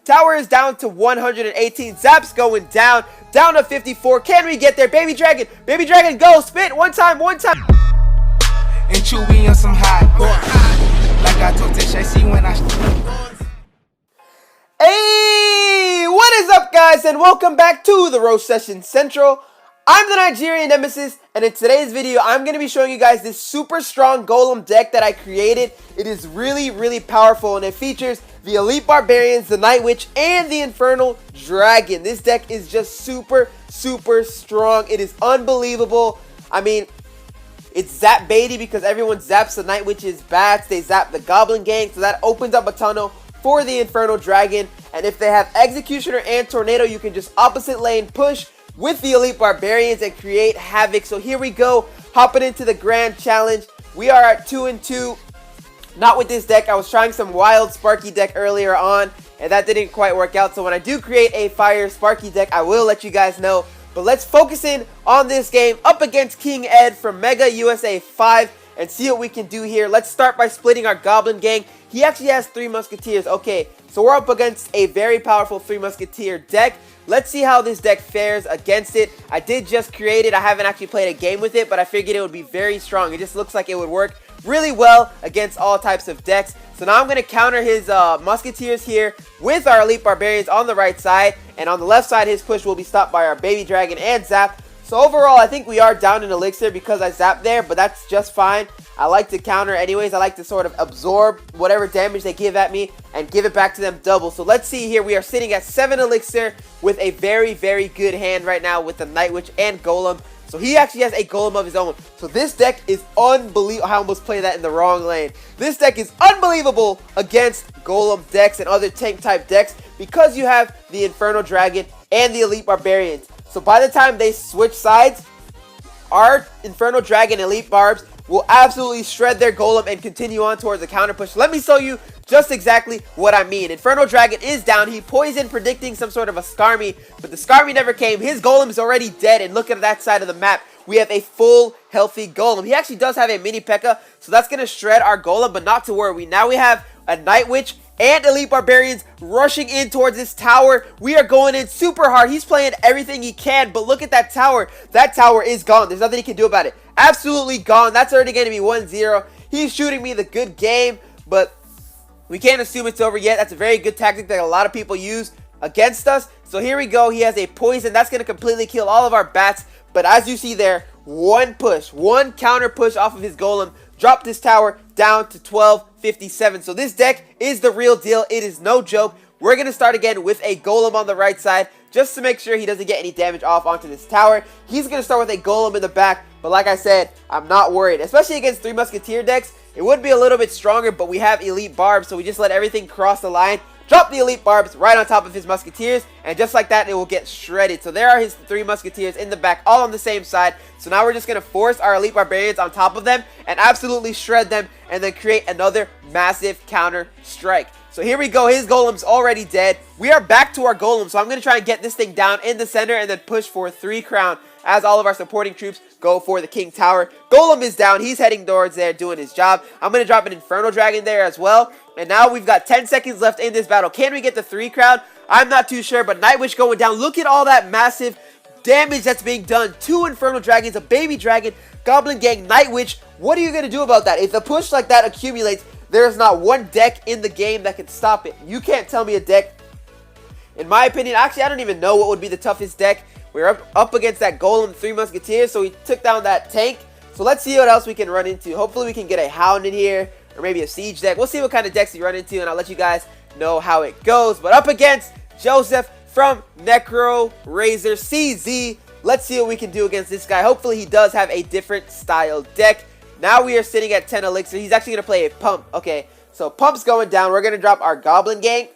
Tower is down to 118. Zap's going down. Down to 54. Can we get there? Baby Dragon. Baby Dragon, go. Spit. One time. One time. And chewy on some hot. Like I told Tesha, when I... Hey, what is up, guys? And welcome back to the Roast Session Central. I'm the Nigerian Nemesis, and in today's video, I'm going to be showing you guys this super strong Golem deck that I created. It is really powerful, and it features the Elite Barbarians, the Night Witch, and the Infernal Dragon. This deck is just super strong. It is unbelievable. I mean, it's zap baity because everyone zaps the Night Witch's bats. They zap the Goblin Gang, so that opens up a tunnel for the Infernal Dragon. And if they have Executioner and Tornado, you can just opposite lane push with the Elite Barbarians and create havoc. So here we go, hopping into the Grand Challenge. We are at 2-2. Not with this deck. I was trying some wild Sparky deck earlier on, and that didn't quite work out. So when I do create a fire Sparky deck, I will let you guys know. But let's focus in on this game up against King Ed from Mega USA 5 and see what we can do here. Let's start by splitting our Goblin Gang. He actually has 3 Musketeers. Okay, so we're up against a very powerful 3 Musketeer deck. Let's see how this deck fares against it. I did just create it. I haven't actually played a game with it, but I figured it would be very strong. It just looks like it would work really well against all types of decks. So now I'm going to counter his Musketeers here with our Elite Barbarians on the right side. And on the left side, his push will be stopped by our Baby Dragon and Zap. So overall, I think we are down in Elixir because I zapped there, but that's just fine. I like to counter anyways. I like to sort of absorb whatever damage they give at me and give it back to them double. So let's see here. We are sitting at 7 Elixir with a very good hand right now with the Night Witch and Golem. So he actually has a Golem of his own. So this deck is unbelievable. I almost played that in the wrong lane. This deck is unbelievable against Golem decks and other tank type decks because you have the Infernal Dragon and the Elite Barbarians. So by the time they switch sides, our Infernal Dragon Elite Barbs will absolutely shred their Golem and continue on towards the counter push. Let me show you just exactly what I mean. Infernal Dragon is down. He poisoned predicting some sort of a Skarmy, but the Skarmy never came. His Golem is already dead, and look at that side of the map. We have a full healthy Golem. He actually does have a mini Pekka, so that's going to shred our Golem, but not to worry. Now we have a Night Witch and Elite Barbarians rushing in towards this tower. We are going in super hard. He's playing everything he can, but look at that tower. That tower is gone. There's nothing he can do about it. Absolutely gone. That's already going to be 1-0. He's shooting me the good game, but we can't assume it's over yet. That's a very good tactic that a lot of people use against us. So here we go. He has a poison. That's going to completely kill all of our bats. But as you see there, one push, one counter push off of his Golem dropped this tower down to 1257. So this deck is the real deal. It is no joke. We're going to start again with a Golem on the right side just to make sure he doesn't get any damage off onto this tower. He's going to start with a Golem in the back. But like I said, I'm not worried. Especially against 3 Musketeer decks, it would be a little bit stronger, but we have Elite Barbs, so we just let everything cross the line. Drop the Elite Barbs right on top of his Musketeers, and just like that, it will get shredded. So there are his 3 Musketeers in the back, all on the same side. So now we're just going to force our Elite Barbarians on top of them and absolutely shred them, and then create another massive counter strike. So here we go. His Golem's already dead. We are back to our Golem, so I'm going to try and get this thing down in the center and then push for 3 crown as all of our supporting troops go for the King Tower. Golem is down. He's heading towards there doing his job. I'm going to drop an Infernal Dragon there as well. And now we've got 10 seconds left in this battle. Can we get the 3 crown? I'm not too sure, but Night Witch going down. Look at all that massive damage that's being done. 2 Infernal Dragons, a Baby Dragon, Goblin Gang, Night Witch. What are you going to do about that? If a push like that accumulates, there's not one deck in the game that can stop it. You can't tell me a deck. In my opinion, actually, I don't even know what would be the toughest deck. We're up against that Golem 3 Musketeers, so he took down that tank. So let's see what else we can run into. Hopefully we can get a Hound in here, or maybe a Siege deck. We'll see what kind of decks we run into, and I'll let you guys know how it goes. But up against Joseph from Necro Razor CZ. Let's see what we can do against this guy. Hopefully he does have a different style deck. Now we are sitting at 10 Elixir. He's actually going to play a Pump. Okay, so Pump's going down. We're going to drop our Goblin Gang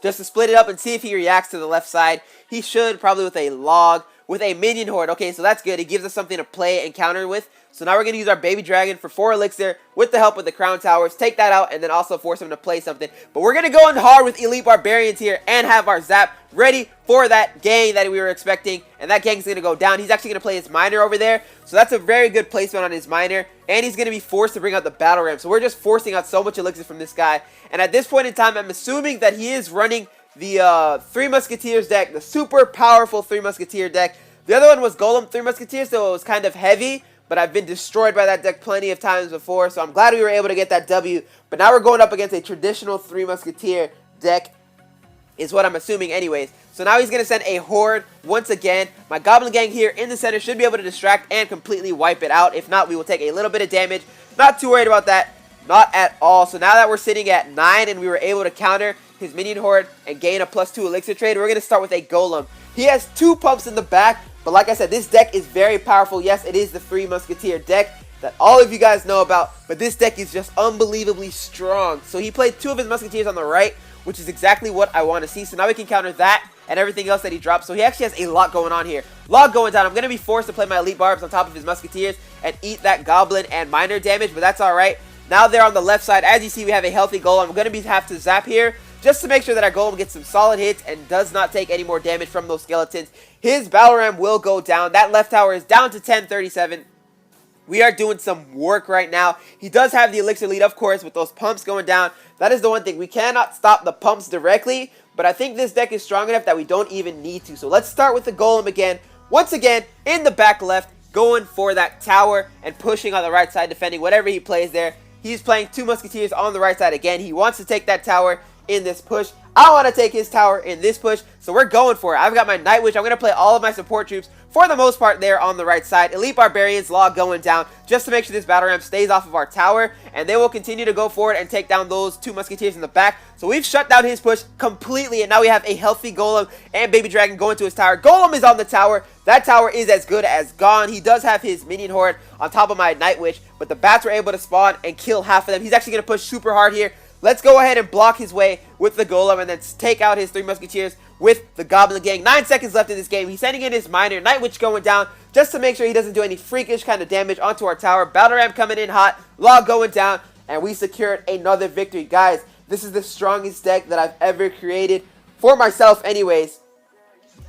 just to split it up and see if he reacts to the left side. He should, probably with a Log, with a Minion Horde. Okay, so that's good. It gives us something to play and counter with. So now we're going to use our Baby Dragon for 4 Elixir with the help of the Crown Towers. Take that out and then also force him to play something. But we're going to go in hard with Elite Barbarians here and have our Zap ready for that gang that we were expecting. And that gang's going to go down. He's actually going to play his Miner over there. So that's a very good placement on his Miner. And he's going to be forced to bring out the Battleram. So we're just forcing out so much Elixir from this guy. And at this point in time, I'm assuming that he is running the Three Musketeers deck, the super powerful Three Musketeer deck. The other one was Golem Three Musketeers, so it was kind of heavy, but I've been destroyed by that deck plenty of times before, so I'm glad we were able to get that W. But now we're going up against a traditional Three Musketeer deck, is what I'm assuming anyways. So now he's going to send a Horde once again. My Goblin Gang here in the center should be able to distract and completely wipe it out. If not, we will take a little bit of damage. Not too worried about that. Not at all. So now that we're sitting at 9 and we were able to counter his Minion Horde and gain a +2 elixir trade, we're going to start with a Golem. He has 2 pumps in the back, but like I said, this deck is very powerful. Yes, it is the Three Musketeer deck that all of you guys know about, but this deck is just unbelievably strong. So he played 2 of his Musketeers on the right, which is exactly what I want to see. So now we can counter that and everything else that he drops. So he actually has a lot going on here. Lot going down. I'm going to be forced to play my Elite Barbs on top of his Musketeers and eat that Goblin and Miner damage, but that's alright. Now they're on the left side. As you see, we have a healthy Golem. I'm going to have to zap here just to make sure that our Golem gets some solid hits and does not take any more damage from those skeletons. His Battleram will go down. That left tower is down to 1037. We are doing some work right now. He does have the elixir lead, of course, with those pumps going down. That is the one thing. We cannot stop the pumps directly, but I think this deck is strong enough that we don't even need to. So let's start with the Golem again. Once again, in the back left, going for that tower and pushing on the right side, defending whatever he plays there. He's playing 2 Musketeers on the right side again. He wants to take that tower in this push. I want to take his tower in this push, so we're going for it. I've got my Night Witch. I'm going to play all of my support troops for the most part there on the right side. Elite Barbarians log going down just to make sure this Battleram stays off of our tower, and they will continue to go forward and take down those 2 Musketeers in the back. So we've shut down his push completely, and now we have a healthy Golem and Baby Dragon going to his tower. Golem is on the tower. That tower is as good as gone. He does have his Minion Horde on top of my Night Witch, but the bats were able to spawn and kill half of them. He's actually going to push super hard here. Let's go ahead and block his way with the Golem and then take out his 3 Musketeers with the Goblin Gang. 9 seconds left in this game. He's sending in his Miner. Night Witch going down just to make sure he doesn't do any freakish kind of damage onto our tower. Battleram coming in hot. Log going down. And we secured another victory. Guys, this is the strongest deck that I've ever created. For myself anyways.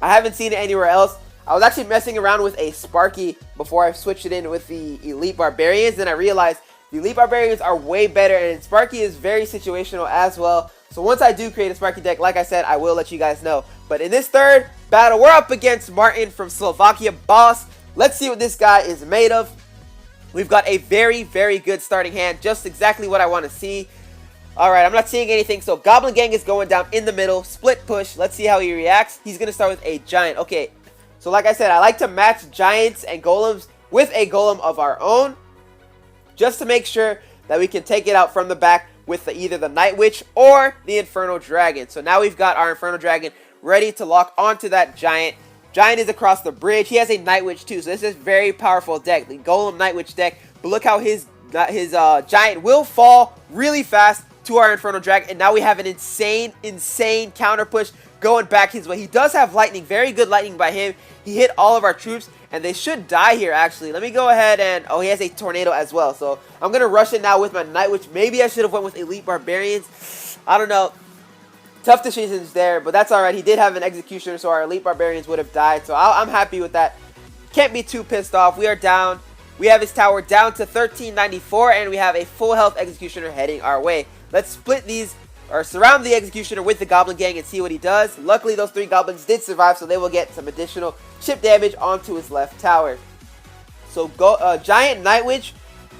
I haven't seen it anywhere else. I was actually messing around with a Sparky before I switched it in with the Elite Barbarians. Then I realized the Elite Barbarians are way better, and Sparky is very situational as well. So once I do create a Sparky deck, like I said, I will let you guys know. But in this third battle, we're up against Martin from Slovakia, boss. Let's see what this guy is made of. We've got a very, very good starting hand. Just exactly what I want to see. Alright, I'm not seeing anything. So Goblin Gang is going down in the middle. Split push. Let's see how he reacts. He's going to start with a Giant. Okay, so like I said, I like to match Giants and Golems with a Golem of our own, just to make sure that we can take it out from the back with either the Night Witch or the Inferno Dragon. So now we've got our Inferno Dragon ready to lock onto that Giant. Giant is across the bridge. He has a Night Witch too, so this is a very powerful deck, the Golem Night Witch deck. But look how his Giant will fall really fast to our Inferno Dragon, and now we have an insane counter push going back his way. He does have lightning, very good lightning by him. He hit all of our troops, and they should die here, actually. Let me go ahead and... oh, he has a tornado as well, so I'm going to rush it now with my Night Witch. Maybe I should have went with Elite Barbarians. I don't know. Tough decisions there, but that's alright. He did have an Executioner, so our Elite Barbarians would have died, so I'm happy with that. Can't be too pissed off. We are down. We have his tower down to 1394, and we have a full health Executioner heading our way. Let's split these, or surround the Executioner with the Goblin Gang and see what he does. Luckily, those 3 Goblins did survive, so they will get some additional chip damage onto his left tower. So, Giant Night Witch,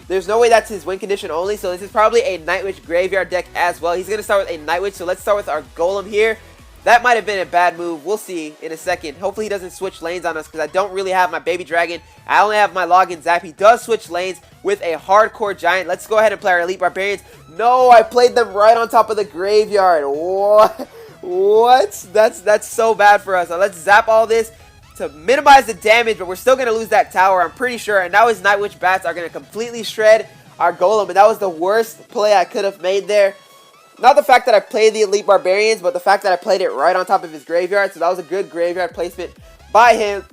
there's no way that's his win condition only, so this is probably a Night Witch graveyard deck as well. He's going to start with a Night Witch, so let's start with our Golem here. That might have been a bad move. We'll see in a second. Hopefully he doesn't switch lanes on us, because I don't really have my Baby Dragon. I only have my Login Zap. He does switch lanes with a hardcore Giant. Let's go ahead and play our Elite Barbarians. No, I played them right on top of the graveyard. What? That's so bad for us. Now let's zap all this to minimize the damage, but we're still going to lose that tower, I'm pretty sure. And now his Night Witch bats are going to completely shred our Golem, and that was the worst play I could have made there. Not the fact that I played the Elite Barbarians, but the fact that I played it right on top of his graveyard. So that was a good graveyard placement by him.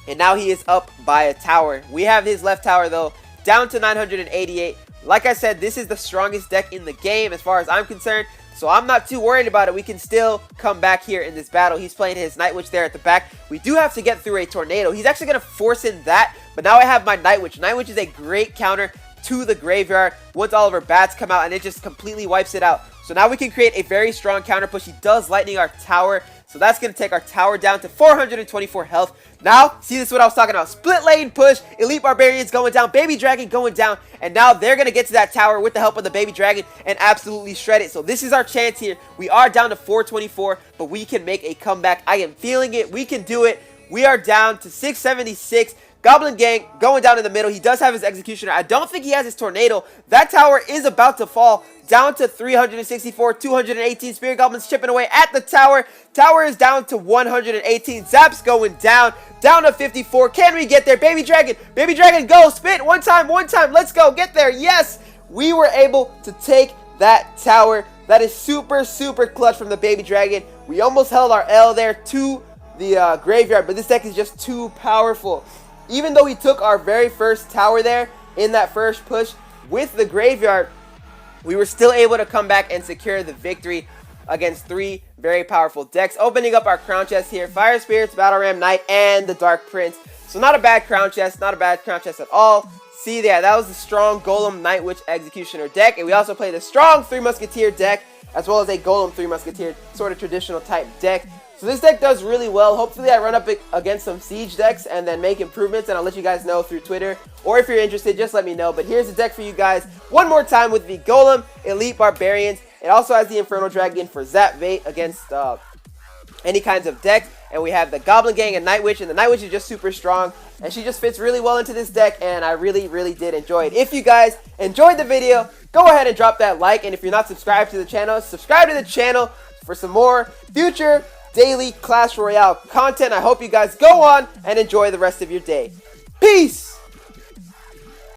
And now he is up by a tower. We have his left tower, though, down to 988. Like I said, this is the strongest deck in the game as far as I'm concerned. So I'm not too worried about it. We can still come back here in this battle. He's playing his Night Witch there at the back. We do have to get through a tornado. He's actually going to force in that. But now I have my Night Witch. Night Witch is a great counter to the graveyard once all of our bats come out, and it just completely wipes it out. So now we can create a very strong counter push. He does lightning our tower, so that's going to take our tower down to 424 health. Now, see, this is what I was talking about. Split lane push, Elite Barbarians going down, Baby Dragon going down, and now they're going to get to that tower with the help of the Baby Dragon and absolutely shred it. So this is our chance here. We are down to 424, but we can make a comeback. I am feeling it. We can do it. We are down to 676. Goblin Gang going down in the middle. He does have his Executioner. I don't think he has his Tornado. That tower is about to fall down to 364. 218 Spirit Goblins chipping away at the tower. Tower is down to 118. Zap's going down. Down to 54. Can we get there? Baby Dragon. Baby Dragon, go. Spit. One time. Let's go. Get there. Yes. We were able to take that tower. That is super, super clutch from the Baby Dragon. We almost held our L there to the graveyard, but this deck is just too powerful. Even though he took our very first tower there in that first push with the graveyard, we were still able to come back and secure the victory against 3 very powerful decks. Opening up our crown chest here, Fire Spirits, Battleram Knight, and the Dark Prince. So not a bad crown chest, at all. See there, that was the strong Golem Night Witch Executioner deck, and we also played a strong 3 Musketeer deck, as well as a Golem 3 Musketeer sort of traditional type deck. So this deck does really well. Hopefully I run up against some Siege decks and then make improvements, and I'll let you guys know through Twitter. Or if you're interested, just let me know. But here's the deck for you guys one more time with the Golem, Elite Barbarians. It also has the Infernal Dragon for Zap Bait against any kinds of decks. And we have the Goblin Gang and Night Witch, and the Night Witch is just super strong. And she just fits really well into this deck, and I really, really did enjoy it. If you guys enjoyed the video, go ahead and drop that like. And if you're not subscribed to the channel, subscribe to the channel for some more future daily Clash Royale content. I hope you guys go on and enjoy the rest of your day. Peace!